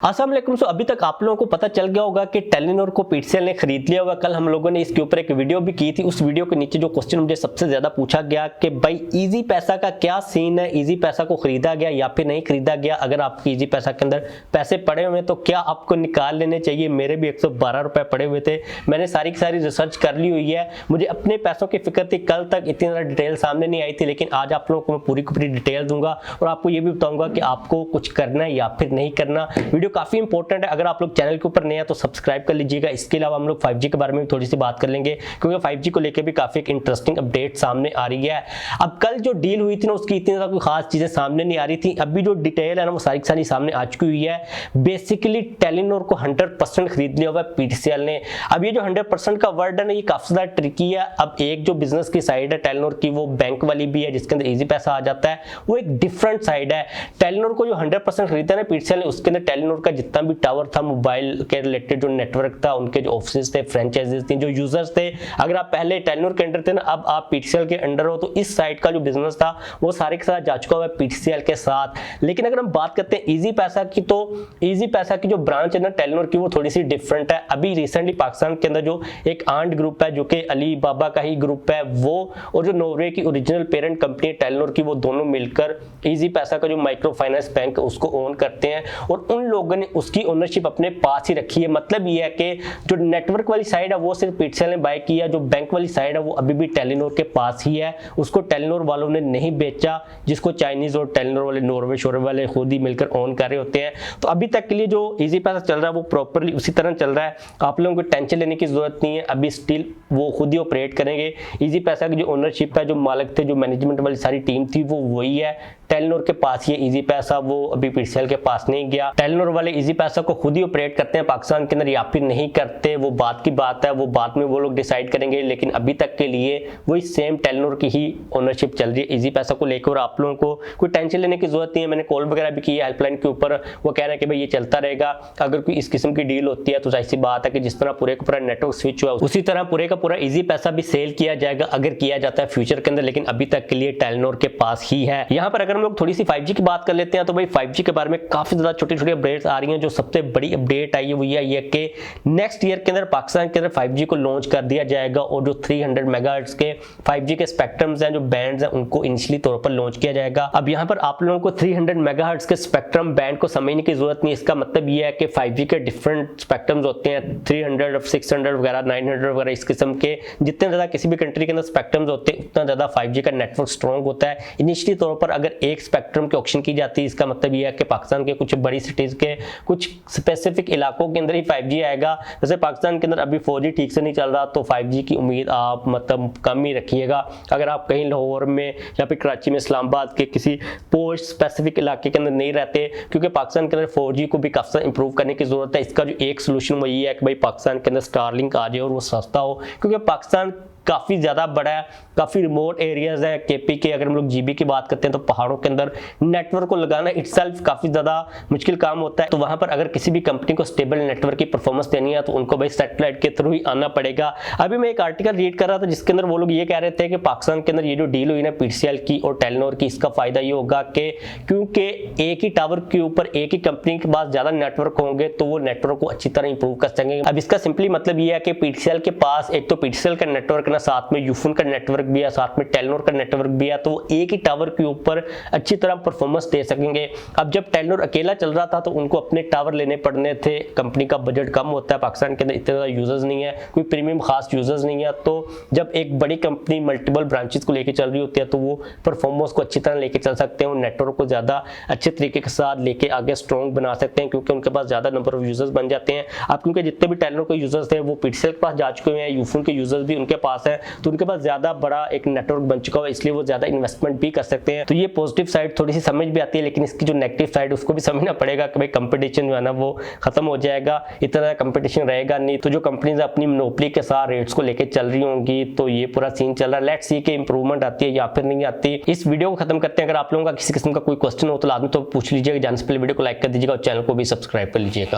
अस्सलाम वालेकुम। सो अभी तक आप लोगों को पता चल गया होगा कि टेलीनॉर को पीटीसीएल ने खरीद लिया होगा। कल हम लोगों ने इसके ऊपर एक वीडियो भी की थी। उस वीडियो के नीचे जो क्वेश्चन मुझे सबसे ज्यादा पूछा गया कि भाई इजी पैसा का क्या सीन है, इजी पैसा को खरीदा गया या फिर नहीं खरीदा गया, अगर आपके इजी पैसा के अंदर पैसे पड़े हुए तो क्या आपको निकाल लेने चाहिए। मेरे भी 112 रुपए पड़े हुए थे, मैंने सारी की सारी रिसर्च कर ली हुई है। मुझे अपने पैसों की फिक्र थी, कल तक इतनी ज्यादा डिटेल सामने नहीं आई थी, लेकिन आज आप लोगों को मैं पूरी की पूरी डिटेल दूंगा और आपको ये भी बताऊंगा कि आपको कुछ करना है या फिर नहीं करना। वीडियो काफी इंपॉर्टेंट है, अगर आप लोग चैनल के ऊपर नए हैं तो सब्सक्राइब कर लीजिएगा। इसके अलावा हम लोग 5G के बारे में भी थोड़ी सी बात कर लेंगे, क्योंकि 5G को लेकर भी काफी एक इंटरेस्टिंग अपडेट सामने आ रही है। अब कल जो डील हुई थी ना, उसकी इतनी ज्यादा कोई खास चीजें सामने नहीं आ रही थी। अभी जो डिटेल है ना वो सारी सारी सामने आ चुकी हुई है। बेसिकली टेलीनॉर को 100% खरीद लिया हुआ है पीटीसीएल ने। अब ये जो 100% का वर्ड है ना, ये काफी ज्यादा ट्रिकी है। अब एक जो बिजनेस की साइड है टेलीनॉर की, वो बैंक वाली भी है जिसके अंदर इजी पैसा आ जाता है, वो एक डिफरेंट साइड है। टेलीनॉर को जो 100% खरीदा ना पीटीसीएल ने, उसके अंदर टेलीनॉर का जितना भी टावर था, मोबाइल के रिलेटेड जो नेटवर्क था, उनके जो ऑफिस थे, फ्रेंचाइजीज थी, जो यूजर्स थे, अगर आप पहले टेलीनॉर के अंडर थे ना, अब आप पीटीसीएल के अंडर हो, तो इस साइड का जो बिजनेस था वो सारे के साथ जा चुका हुआ है पीटीसीएल के साथ। लेकिन अगर हम बात करते हैं इजी पैसा की, तो इजी पैसा की जो ब्रांच है ना टेलीनॉर की, वो थोड़ी सी डिफरेंट है। अभी रिसेंटली पाकिस्तान के अंदर जो एक आंट ग्रुप है, जो कि अली बाबा का ही ग्रुप है, वो और जो नॉर्वे की ओरिजिनल पेरेंट कंपनी टेलीनॉर की, वो दोनों मिलकर इजी पैसा का जो माइक्रो फाइनेंस बैंक उसको ओन करते हैं और उन लोगों ने उसकी ओनरशिप अपने पास ही रखी है। मतलब ये है कि जो नेटवर्क वाली साइड है वो सिर्फ पीटीसीएल ने बाय किया, जो बैंक वाली साइड है वो अभी भी टेलीनॉर के पास ही है, उसको टेलीनॉर वालों ने नहीं बेचा, जिसको चाइनीज और टेलीनॉर वाले, नॉर्वे शोरे वाले खुद ही मिलकर ओन कर रहे होते हैं। तो अभी तक के लिए जो इजी पैसा चल रहा है वो प्रॉपरली उसी तरह चल रहा है, आप लोगों को टेंशन लेने की जरूरत नहीं है। अभी स्टिल वो खुद ही ऑपरेट करेंगे। इजी पैसा की जो ओनरशिप है, जो मालिक थे, जो मैनेजमेंट वाली सारी टीम थी, वो वही है, टेलीनॉर के पास ही इजी पैसा, वो अभी पीटीसीएल के पास नहीं गया। टेलीनॉर वाले इजी पैसा को खुद ही ऑपरेट करते हैं पाकिस्तान के अंदर या फिर नहीं करते, वो बात की बात है, वो बाद में वो लोग डिसाइड करेंगे। लेकिन अभी तक के लिए वही सेम टेलीनॉर की ही ओनरशिप चल रही है इजी पैसा को लेकर, और आप लोगों को कोई टेंशन लेने की जरूरत नहीं है। मैंने कॉल वगैरह भी की है हेल्पलाइन के ऊपर, वो कह रहे हैं कि भाई ये चलता रहेगा। अगर कोई इस किस्म की डील होती है तो जाहिर सी बात है कि जिस तरह पूरे का पूरा नेटवर्क स्विच हुआ, उसी तरह पूरे का पूरा इजी पैसा भी सेल किया जाएगा, अगर किया जाता है फ्यूचर के अंदर। लेकिन अभी तक के लिए टेलीनॉर के पास ही है। यहाँ पर अगर हम लोग थोड़ी सी 5G की बात कर लेते हैं, तो भाई 5G के बारे में काफी ज्यादा छोटी छोटी अपडेट्स आ रही हैं। जो सबसे बड़ी अपडेट आई है वो ये कि नेक्स्ट ईयर के अंदर पाकिस्तान के अंदर 5G को लॉन्च कर दिया जाएगा और जो 300 मेगाहर्ट्ज के 5G के स्पेक्ट्रम्स हैं, जो बैंड्स हैं, उनको इनिशियली तौर पर लॉन्च किया जाएगा। अब यहाँ पर आप लोगों को 300 मेगाहर्ट्ज के स्पेक्ट्रम बैंड को समझने की जरूरत नहीं है। इसका मतलब ये है कि 5G के डिफरेंट स्पेक्ट्रम्स होते हैं, 300, 600 वगैरह, 900 वगैरह, इस किस्म के जितने ज्यादा किसी भी कंट्री के अंदर स्पेक्ट्रम्स होते हैं, उतना ज्यादा 5G का नेटवर्क स्ट्रॉन्ग होता है। इनिशियली तौर पर अगर एक स्पेक्ट्रम की ऑक्शन की जाती है, इसका मतलब यह है कि पाकिस्तान के कुछ बड़ी सिटीज के कुछ स्पेसिफिक इलाकों के अंदर ही 5G आएगा। जैसे पाकिस्तान के अंदर अभी 4G ठीक से नहीं चल रहा, तो 5G की उम्मीद आप मतलब कम ही रखिएगा। अगर आप कहीं लाहौर में या फिर कराची में, इस्लामाबाद के किसी पोस्ट स्पेसिफिक इलाके के अंदर नहीं रहते, क्योंकि पाकिस्तान के अंदर 4G को भी काफी इंप्रूव करने की जरूरत है। इसका जो एक सोल्यूशन वो ये है कि भाई पाकिस्तान के अंदर स्टारलिंक आ जाए और वो सस्ता हो, क्योंकि पाकिस्तान काफी ज्यादा बड़ा है, काफी रिमोट एरियाज है। केपी के अगर हम लोग जीबी की बात करते हैं, तो पहाड़ों के अंदर नेटवर्क को लगाना इटसेल्फ काफी ज्यादा मुश्किल काम होता है। तो वहां पर अगर किसी भी कंपनी को स्टेबल नेटवर्क की परफॉर्मेंस देनी है, तो उनको भाई सैटेलाइट के थ्रू ही आना पड़ेगा। अभी मैं एक आर्टिकल रीड कर रहा था जिसके अंदर वो लोग ये कह रहे थे कि पाकिस्तान के अंदर ये जो डील हुई ना पीटीसीएल की और टेलीनॉर की, इसका फायदा ये होगा कि क्योंकि एक ही टावर के ऊपर एक ही कंपनी के पास ज्यादा नेटवर्क होंगे, तो वो नेटवर्क को अच्छी तरह इंप्रूव कर सकेंगे। अब इसका सिंपली मतलब ये है कि पीटीसीएल के पास एक तो पीटीसीएल का नेटवर्क ना, साथ में यूफोन का नेटवर्क भी है, साथ में टेलीनॉर का नेटवर्क भी है, तो वो एक ही टावर के ऊपर अच्छी तरह परफॉर्मेंस दे सकेंगे। अब जब टेलीनॉर अकेला चल रहा था, तो उनको अपने टावर लेने पड़ने थे, कंपनी का बजट कम होता है, पाकिस्तान के अंदर इतने ज्यादा यूजर्स नहीं है, कोई प्रीमियम खास यूजर्स नहीं है। तो जब एक बड़ी कंपनी मल्टीपल ब्रांचेस को लेकर चल रही होती है, तो वो परफॉर्मेंस को अच्छी तरह लेके चल सकते हैं, नेटवर्क को ज्यादा अच्छे तरीके के साथ लेके आगे स्ट्रॉन्ग बना सकते हैं, क्योंकि उनके पास ज्यादा नंबर ऑफ यूजर्स बन जाते हैं। अब क्योंकि जितने भी टेलीनॉर के यूजर्स थे वो पीटीसीएल के पास जा चुके हैं, यूफोन के यूजर्स भी उनके पास है, तो उनके पास ज्यादा बड़ा एक नेटवर्क बन चुका है, इसलिए वो ज्यादा इन्वेस्टमेंट भी कर सकते हैं। तो ये पॉजिटिव साइड थोड़ी सी समझ भी आती है, लेकिन इसकी जो नेगेटिव साइड उसको भी समझना पड़ेगा कि भाई कंपटीशन जो है ना वो खत्म हो जाएगा, इतना कंपटीशन रहेगा नहीं। तो जो कंपनीज अपनी मोनोपोली के साथ रेट्स को लेकर चल रही होंगी, तो ये पूरा सीन चल रहा है। लेट्स सी कि इंप्रूवमेंट आती है या फिर नहीं आती। इस वीडियो को खत्म करते हैं। अगर आप लोगों का किसी किस्म का कोई क्वेश्चन हो तो लाजमी तो पूछ लीजिएगा। जानने से पहले वीडियो को लाइक कर दीजिएगा और चैनल को भी सब्सक्राइब कर लीजिएगा।